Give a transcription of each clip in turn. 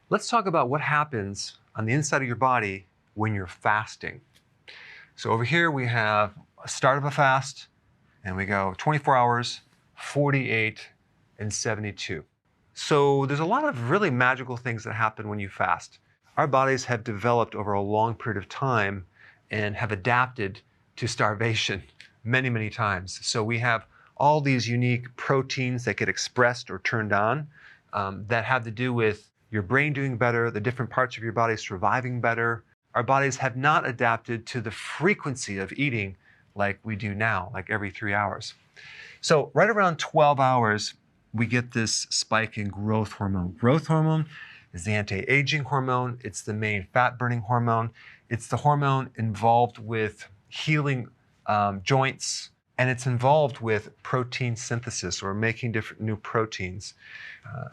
Let's talk about what happens on the inside of your body when you're fasting. So over here we have a start of a fast, and we go 24 hours, 48, and 72. So there's a lot of really magical things that happen when you fast. Our bodies have developed over a long period of time and have adapted to starvation many, many times. So we have all these unique proteins that get expressed or turned on that have to do with your brain doing better, the different parts of your body surviving better. Our bodies have not adapted to the frequency of eating like we do now, like every 3 hours. So right around 12 hours, we get this spike in growth hormone. Growth hormone is the anti-aging hormone. It's the main fat-burning hormone. It's the hormone involved with healing joints, and it's involved with protein synthesis or making different new proteins.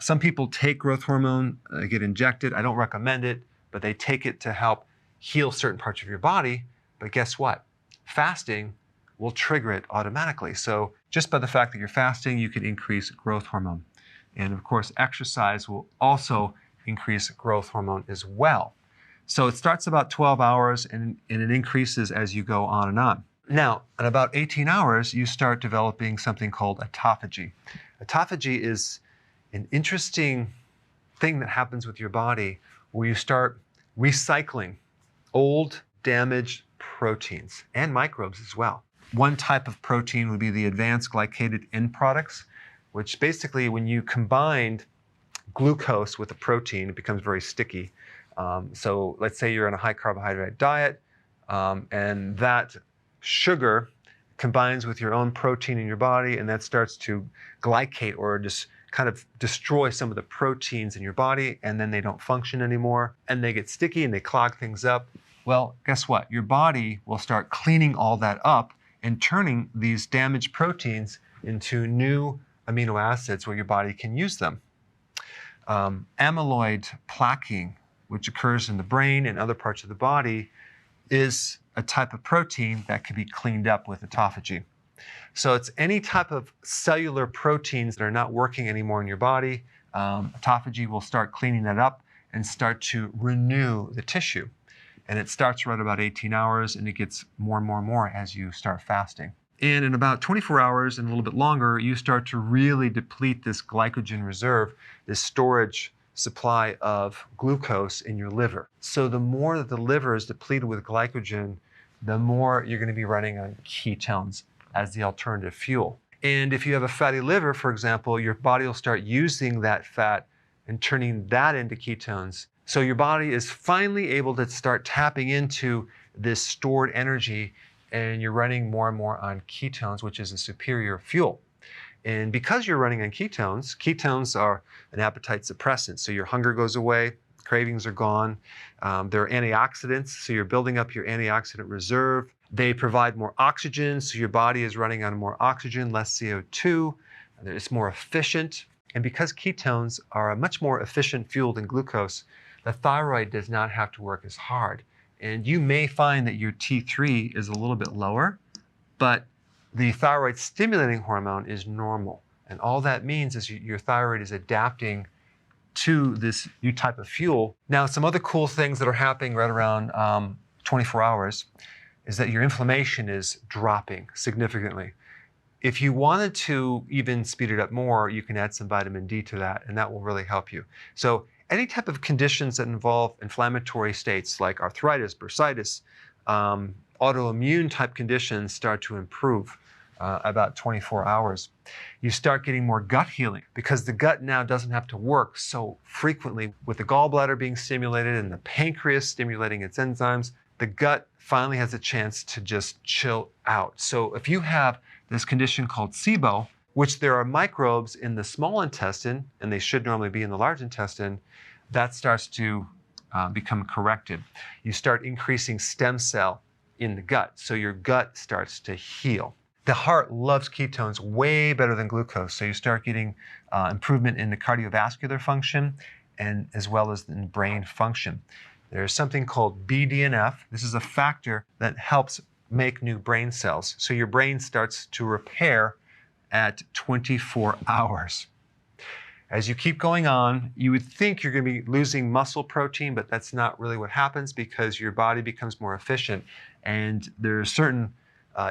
Some people take growth hormone, get injected. I don't recommend it, but they take it to help heal certain parts of your body. But guess what? Fasting will trigger it automatically. So just by the fact that you're fasting, you can increase growth hormone. And of course, exercise will also increase growth hormone as well. So it starts about 12 hours and it increases as you go on and on. Now, at about 18 hours, you start developing something called autophagy. Autophagy is an interesting thing that happens with your body where you start recycling old, damaged proteins and microbes as well. One type of protein would be the advanced glycated end products, which basically when you combined glucose with a protein, it becomes very sticky. So let's say you're on a high carbohydrate diet and that sugar combines with your own protein in your body, and that starts to glycate or just kind of destroy some of the proteins in your body, and then they don't function anymore, and they get sticky and they clog things up. Well, guess what? Your body will start cleaning all that up and turning these damaged proteins into new amino acids where your body can use them. Amyloid plaquing, which occurs in the brain and other parts of the body, is a type of protein that can be cleaned up with autophagy. So it's any type of cellular proteins that are not working anymore in your body. Autophagy will start cleaning that up and start to renew the tissue. And it starts right about 18 hours and it gets more and more and more as you start fasting. And in about 24 hours and a little bit longer, you start to really deplete this glycogen reserve, this storage supply of glucose in your liver. So the more that the liver is depleted with glycogen, the more you're going to be running on ketones as the alternative fuel. And if you have a fatty liver, for example, your body will start using that fat and turning that into ketones. So your body is finally able to start tapping into this stored energy, and you're running more and more on ketones, which is a superior fuel. And because you're running on ketones, ketones are an appetite suppressant. So your hunger goes away, cravings are gone. They're antioxidants, so you're building up your antioxidant reserve. They provide more oxygen, so your body is running on more oxygen, less CO2. It's more efficient. And because ketones are a much more efficient fuel than glucose, the thyroid does not have to work as hard. And you may find that your T3 is a little bit lower, but the thyroid stimulating hormone is normal. And all that means is your thyroid is adapting to this new type of fuel. Now, some other cool things that are happening right around 24 hours is that your inflammation is dropping significantly. If you wanted to even speed it up more, you can add some vitamin D to that, and that will really help you. So any type of conditions that involve inflammatory states like arthritis, bursitis, autoimmune type conditions start to improve about 24 hours. You start getting more gut healing because the gut now doesn't have to work so frequently with the gallbladder being stimulated and the pancreas stimulating its enzymes. The gut finally has a chance to just chill out. So if you have this condition called SIBO, which there are microbes in the small intestine, and they should normally be in the large intestine, that starts to become corrected. You start increasing stem cell in the gut, so your gut starts to heal. The heart loves ketones way better than glucose, so you start getting improvement in the cardiovascular function and as well as in brain function. There's something called BDNF. This is a factor that helps make new brain cells. So your brain starts to repair at 24 hours. As you keep going on, you would think you're going to be losing muscle protein, but that's not really what happens because your body becomes more efficient. And there are certain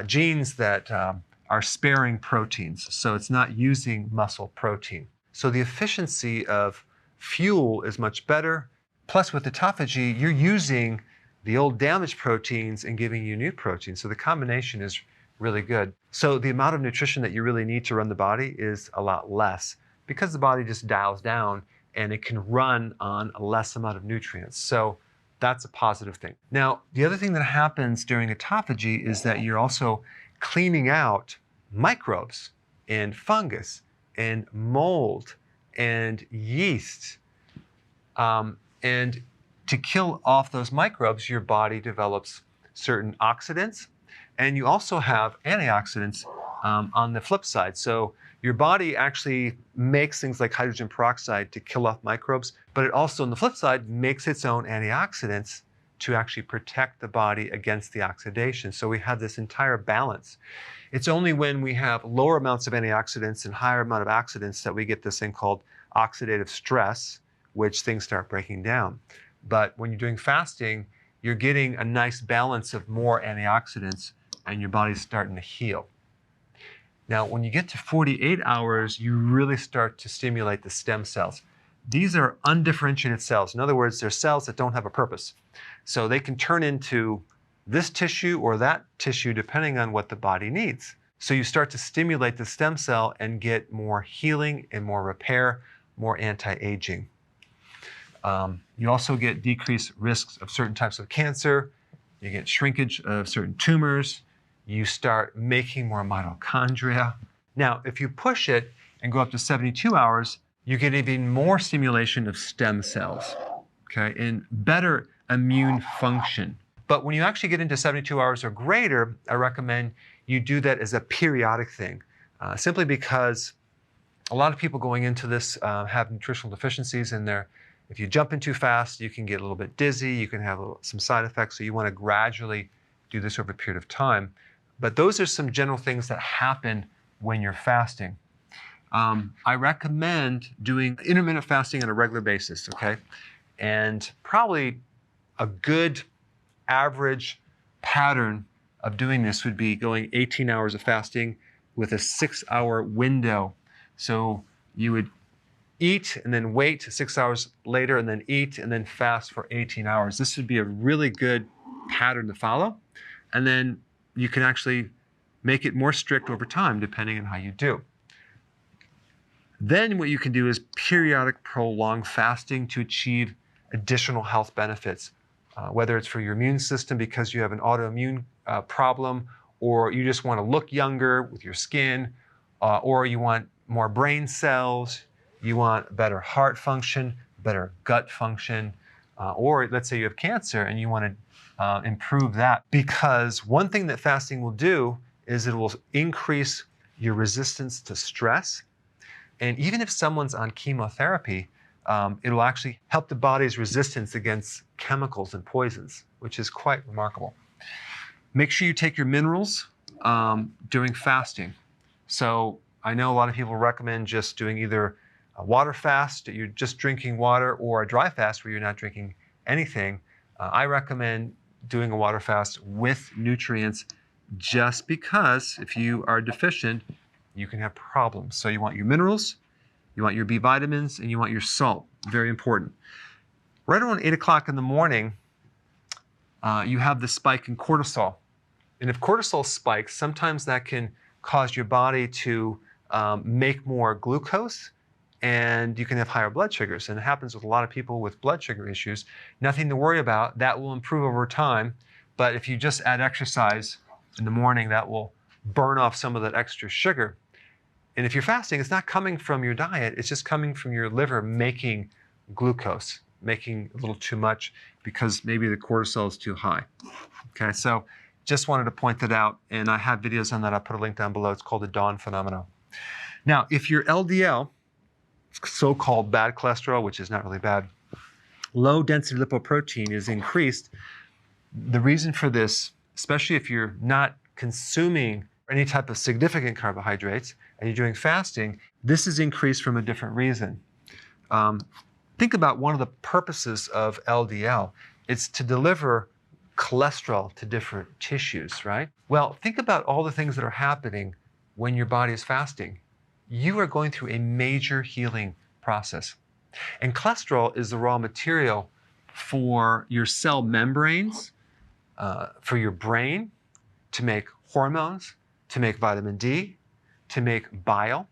genes that are sparing proteins, so it's not using muscle protein. So the efficiency of fuel is much better. Plus with autophagy, you're using the old damaged proteins and giving you new proteins. So the combination is really good. So the amount of nutrition that you really need to run the body is a lot less because the body just dials down and it can run on a less amount of nutrients. So that's a positive thing. Now, the other thing that happens during autophagy is that you're also cleaning out microbes and fungus and mold and yeast. And to kill off those microbes, your body develops certain oxidants, and you also have antioxidants on the flip side. So your body actually makes things like hydrogen peroxide to kill off microbes, but it also, on the flip side, makes its own antioxidants to actually protect the body against the oxidation. So we have this entire balance. It's only when we have lower amounts of antioxidants and higher amount of oxidants that we get this thing called oxidative stress, which things start breaking down. But when you're doing fasting, you're getting a nice balance of more antioxidants and your body's starting to heal. Now, when you get to 48 hours, you really start to stimulate the stem cells. These are undifferentiated cells. In other words, they're cells that don't have a purpose. So they can turn into this tissue or that tissue depending on what the body needs. So you start to stimulate the stem cell and get more healing and more repair, more anti-aging. You also get decreased risks of certain types of cancer. You get shrinkage of certain tumors. You start making more mitochondria. Now, if you push it and go up to 72 hours, you get even more stimulation of stem cells, okay, and better immune function. But when you actually get into 72 hours or greater, I recommend you do that as a periodic thing, simply because a lot of people going into this have nutritional deficiencies in there. If you jump in too fast, you can get a little bit dizzy, you can have some side effects, so you want to gradually do this over a period of time. But those are some general things that happen when you're fasting. I recommend doing intermittent fasting on a regular basis, okay? And probably a good average pattern of doing this would be going 18 hours of fasting with a 6-hour window. So you would eat and then wait 6 hours later and then eat and then fast for 18 hours. This would be a really good pattern to follow. And then you can actually make it more strict over time depending on how you do. Then what you can do is periodic prolonged fasting to achieve additional health benefits, whether it's for your immune system because you have an autoimmune problem, or you just want to look younger with your skin, or you want more brain cells, you want better heart function, better gut function, or let's say you have cancer and you want to improve that. Because one thing that fasting will do is it will increase your resistance to stress. And even if someone's on chemotherapy, it'll actually help the body's resistance against chemicals and poisons, which is quite remarkable. Make sure you take your minerals during fasting. So I know a lot of people recommend just doing either a water fast, you're just drinking water, or a dry fast where you're not drinking anything. I recommend doing a water fast with nutrients just because if you are deficient, you can have problems. So you want your minerals, you want your B vitamins, and you want your salt. Very important. Right around 8 o'clock in the morning, you have the spike in cortisol. And if cortisol spikes, sometimes that can cause your body to make more glucose, and you can have higher blood sugars. And it happens with a lot of people with blood sugar issues. Nothing to worry about. That will improve over time. But if you just add exercise in the morning, that will burn off some of that extra sugar. And if you're fasting, it's not coming from your diet, it's just coming from your liver making glucose, making a little too much because maybe the cortisol is too high. Okay, so just wanted to point that out, and I have videos on that. I'll put a link down below. It's called the Dawn phenomenon. Now, if your LDL, so-called bad cholesterol, which is not really bad, low density lipoprotein is increased, the reason for this, especially if you're not consuming any type of significant carbohydrates and you're doing fasting, this is increased from a different reason. think about one of the purposes of LDL. It's to deliver cholesterol to different tissues, right? Well, think about all the things that are happening when your body is fasting. You are going through a major healing process. And cholesterol is the raw material for your cell membranes, for your brain, to make hormones, to make vitamin D, to make bile.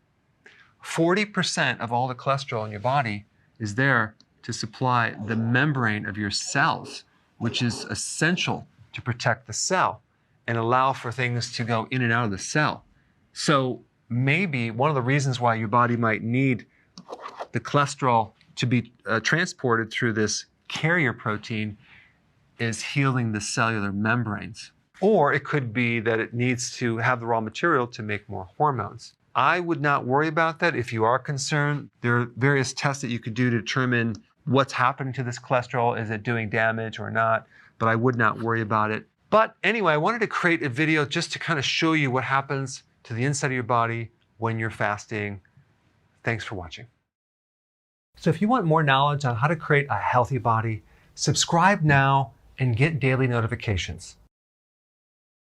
40% of all the cholesterol in your body is there to supply the membrane of your cells, which is essential to protect the cell and allow for things to go in and out of the cell. So maybe one of the reasons why your body might need the cholesterol to be transported through this carrier protein is healing the cellular membranes. Or it could be that it needs to have the raw material to make more hormones. I would not worry about that if you are concerned. There are various tests that you could do to determine what's happening to this cholesterol. Is it doing damage or not? But I would not worry about it. But anyway, I wanted to create a video just to kind of show you what happens to the inside of your body when you're fasting. Thanks for watching. So if you want more knowledge on how to create a healthy body, subscribe now and get daily notifications.